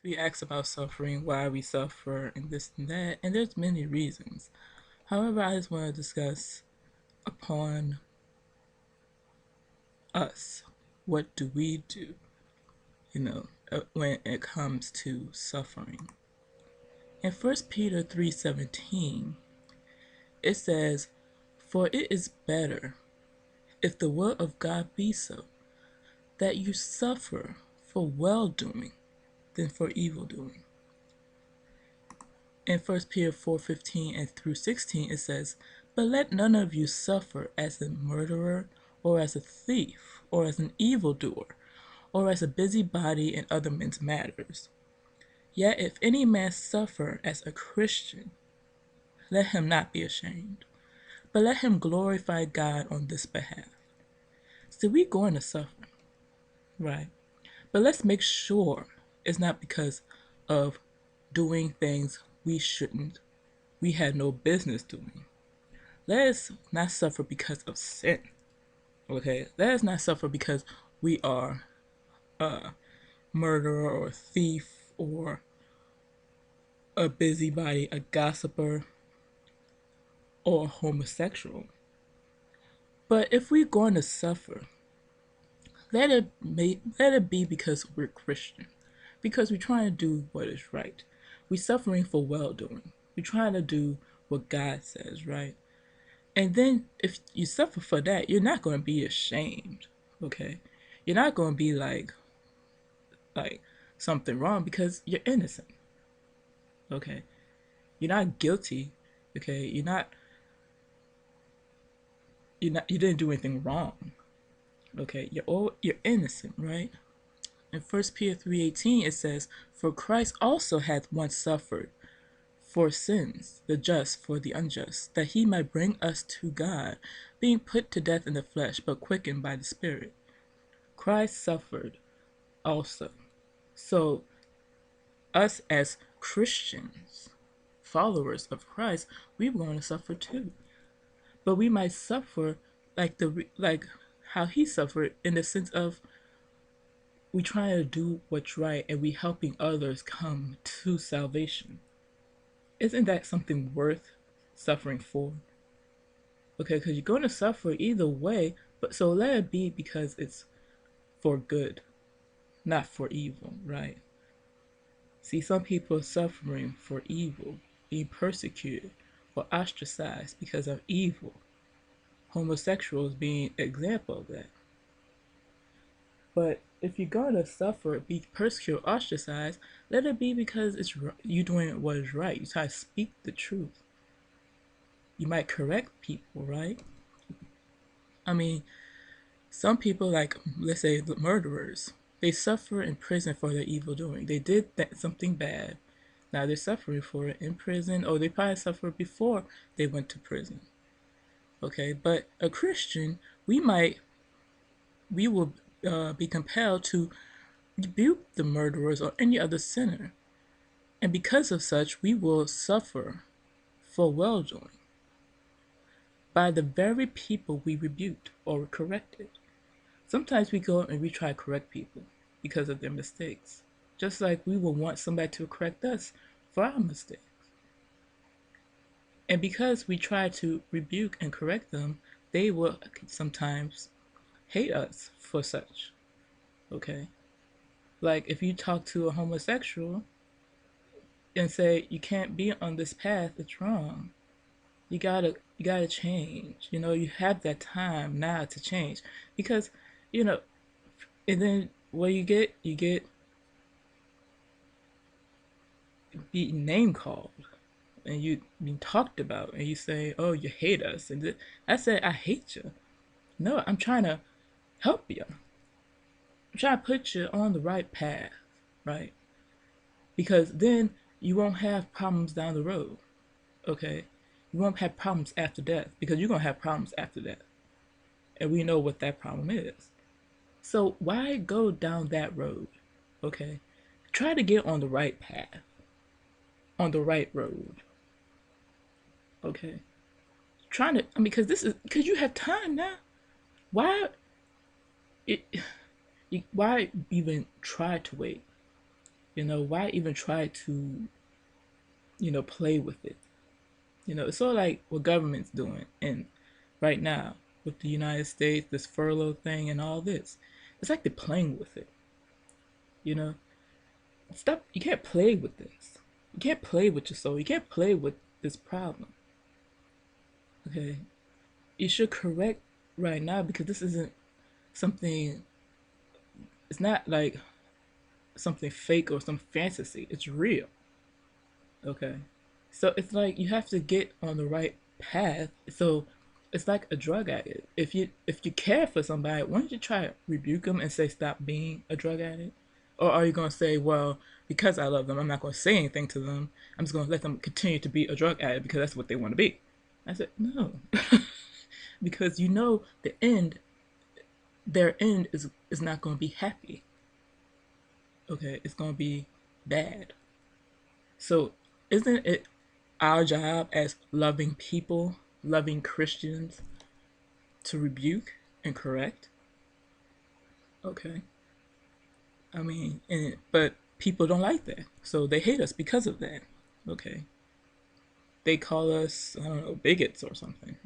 We ask about suffering, why we suffer, and this and that, and there's many reasons. However, I just want to discuss upon us. What do we do, when it comes to suffering? In First Peter 3:17, it says, "For it is better, if the will of God be so, that you suffer for well-doing than for evil-doing." In First Peter 4:15 and through 16, it says, "But let none of you suffer as a murderer, or as a thief, or as an evildoer, or as a busybody in other men's matters. Yet if any man suffer as a Christian, let him not be ashamed, but let him glorify God on this behalf." So we're going to suffer, right? But let's make sure it's not because of doing things we had no business doing. Let us not suffer because of sin. Okay? Let us not suffer because we are a murderer or a thief or a busybody, a gossiper, or a homosexual. But if we're going to suffer, let it be because we're Christian. Because we're trying to do what is right. We're suffering for well doing. We're trying to do what God says, right? And then if you suffer for that, you're not going to be ashamed, okay? You're not going to be like something wrong because you're innocent, okay? You're not guilty, okay? You didn't do anything wrong, okay? You're innocent, right? In First Peter 3:18 it says, "For Christ also hath once suffered for sins, the just for the unjust, that he might bring us to God, being put to death in the flesh, but quickened by the Spirit." Christ suffered also. So, us as Christians, followers of Christ, we're going to suffer too. But we might suffer like how he suffered in the sense of we trying to do what's right and we helping others come to salvation. Isn't that something worth suffering for? Okay, because you're going to suffer either way, but so let it be because it's for good, not for evil, right? See, some people are suffering for evil, being persecuted or ostracized because of evil. Homosexuals being an example of that. But if you're going to suffer, be persecuted, ostracized, let it be because it's you doing what is right. You try to speak the truth. You might correct people, right? I mean, some people, like let's say the murderers, they suffer in prison for their evil doing. They did something bad. Now they're suffering for it in prison, or they probably suffered before they went to prison. Okay, but a Christian, we will be compelled to rebuke the murderers or any other sinner, and because of such, we will suffer for well doing by the very people we rebuked or corrected. Sometimes we go and we try to correct people because of their mistakes, just like we will want somebody to correct us for our mistakes. And because we try to rebuke and correct them, they will sometimes hate us for such. Okay? Like if you talk to a homosexual and say you can't be on this path, it's wrong. You gotta change. You have that time now to change. Because, you know, and then what you get being name called and you being talked about and you say, "Oh, you hate us." And I said, "I hate you." No, I'm trying to help you. I'm trying to put you on the right path, right? Because then you won't have problems down the road, okay? You won't have problems after death because you're going to have problems after death. And we know what that problem is. So why go down that road, okay? Try to get on the right path, on the right road, okay? Trying to, I mean, because you have time now. Why, it, why even try to wait? Why even try to, play with it? It's sort of like what government's doing. And right now, with the United States, this furlough thing and all this, it's like they're playing with it. You know, stop. You can't play with this. You can't play with your soul. You can't play with this problem. Okay, you should correct right now because this isn't something. It's not like something fake or some fantasy. It's real. Okay, so it's like you have to get on the right path. So it's like a drug addict. If you care for somebody, why don't you try to rebuke them and say stop being a drug addict? Or are you gonna say, well, because I love them, I'm not gonna say anything to them. I'm just gonna let them continue to be a drug addict because that's what they want to be. I said no, because the end. Their end is not gonna be happy. Okay, it's gonna be bad. So isn't it our job as loving people, loving Christians, to rebuke and correct? Okay. I mean, but people don't like that. So they hate us because of that. Okay. They call us, I don't know, bigots or something.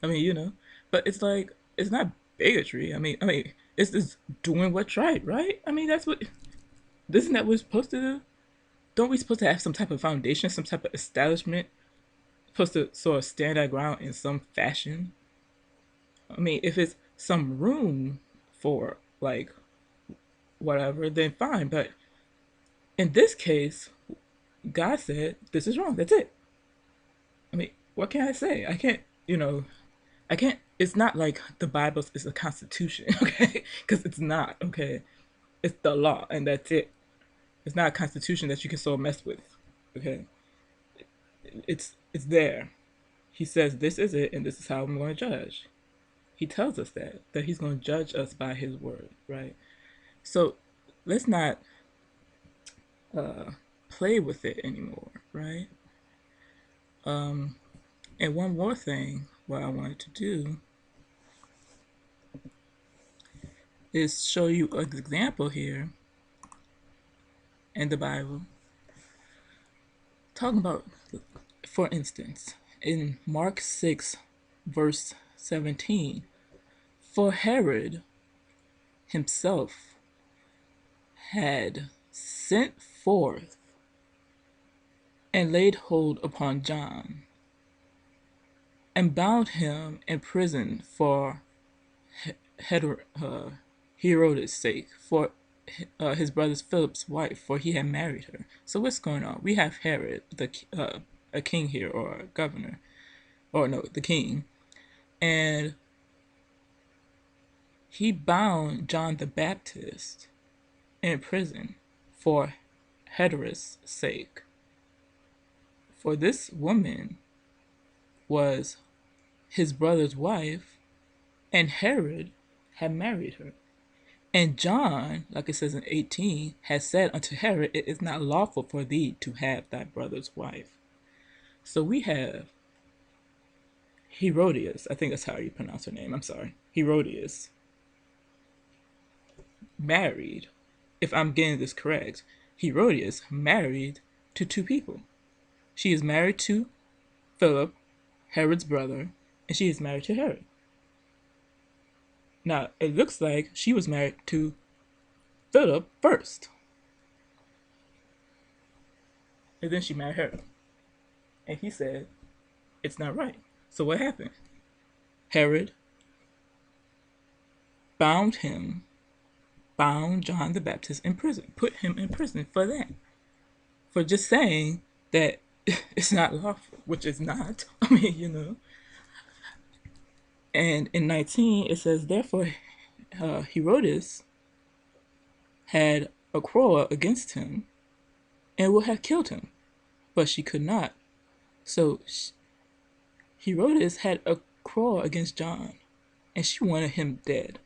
I mean, but it's like, it's not bigotry. I mean, it's just doing what's right, right? I mean, isn't that what we're supposed to do? Don't we supposed to have some type of foundation, some type of establishment, supposed to sort of stand our ground in some fashion? I mean, if it's some room for like whatever, then fine. But in this case, God said this is wrong. That's it. I mean, what can I say? I can't, I can't. It's not like the Bible is a constitution, okay? Because it's not, okay? It's the law, and that's it. It's not a constitution that you can so mess with, okay? It's there. He says this is it, and this is how I'm going to judge. He tells us that he's going to judge us by his word, right? So let's not play with it anymore, right? And one more thing, what I wanted to do is show you an example here in the Bible, talking about, for instance, in Mark 6, verse 17, for Herod himself had sent forth and laid hold upon John and bound him in prison for Herod's sake, for his brother Philip's wife, for he had married her. So what's going on? We have Herod, a king here, or a governor, or no, the king, and he bound John the Baptist in prison for Herod's sake. For this woman was his brother's wife, and Herod had married her. And John, like it says in 18, has said unto Herod, it is not lawful for thee to have thy brother's wife. So we have Herodias, I think that's how you pronounce her name, I'm sorry, Herodias, married, if I'm getting this correct, Herodias married to two people. She is married to Philip, Herod's brother, and she is married to Herod. Now, it looks like she was married to Philip first. And then she married Herod. And he said, it's not right. So what happened? Herod bound John the Baptist in prison, put him in prison for that. For just saying that it's not lawful, which is not. I mean, And in 19, it says, therefore, Herodes had a quarrel against him and would have killed him, but she could not. So Herodes had a quarrel against John, and she wanted him dead.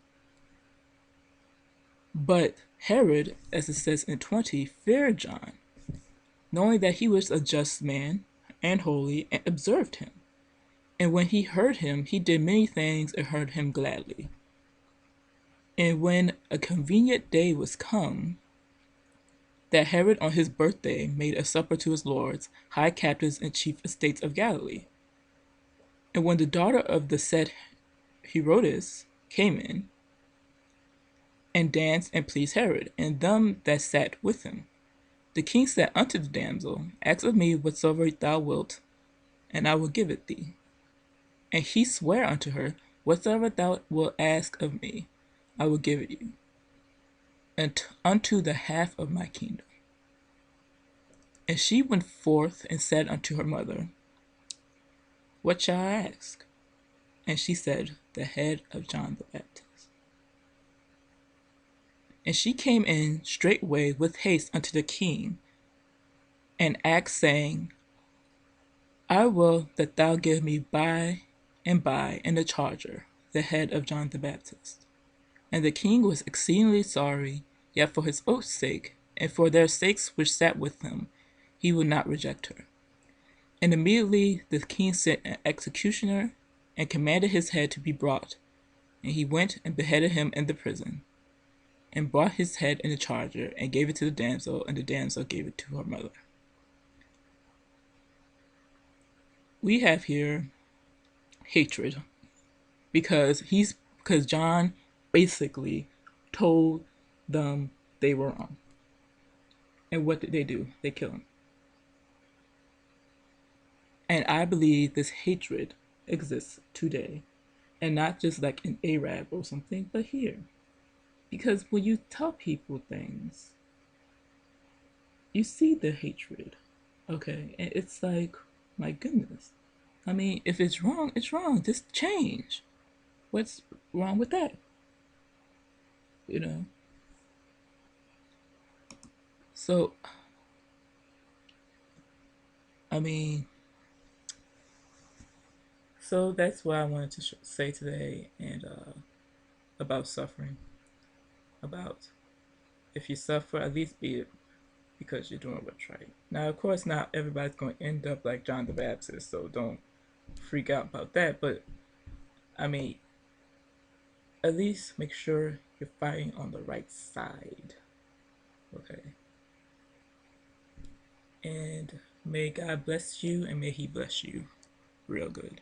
But Herod, as it says in 20, feared John, knowing that he was a just man and holy, and observed him. And when he heard him, he did many things and heard him gladly. And when a convenient day was come, that Herod on his birthday made a supper to his lords, high captains, and chief estates of Galilee. And when the daughter of the said Herodes came in, and danced and pleased Herod, and them that sat with him, the king said unto the damsel, Ask of me whatsoever thou wilt, and I will give it thee. And he sware unto her, Whatsoever thou wilt ask of me, I will give it you, and unto the half of my kingdom. And she went forth and said unto her mother, What shall I ask? And she said, The head of John the Baptist. And she came in straightway with haste unto the king, and asked, saying, I will that thou give me by and by in the charger the head of John the Baptist. And the king was exceedingly sorry, yet for his oath's sake, and for their sakes which sat with him, he would not reject her. And immediately the king sent an executioner, and commanded his head to be brought. And he went and beheaded him in the prison, and brought his head in the charger, and gave it to the damsel, and the damsel gave it to her mother. We have here hatred, because John basically told them they were wrong. And what did they do? They killed him. And I believe this hatred exists today. And not just like in Arab or something, but here. Because when you tell people things, you see the hatred. Okay? And it's like, my goodness. I mean, if it's wrong, it's wrong. Just change. What's wrong with that? You know? So, I mean, so that's what I wanted to say today, and about suffering. About if you suffer, at least be it because you're doing what's right. Now, of course, not everybody's going to end up like John the Baptist, so don't freak out about that. But I mean, at least make sure you're fighting on the right side. Okay. And may God bless you, and may He bless you real good.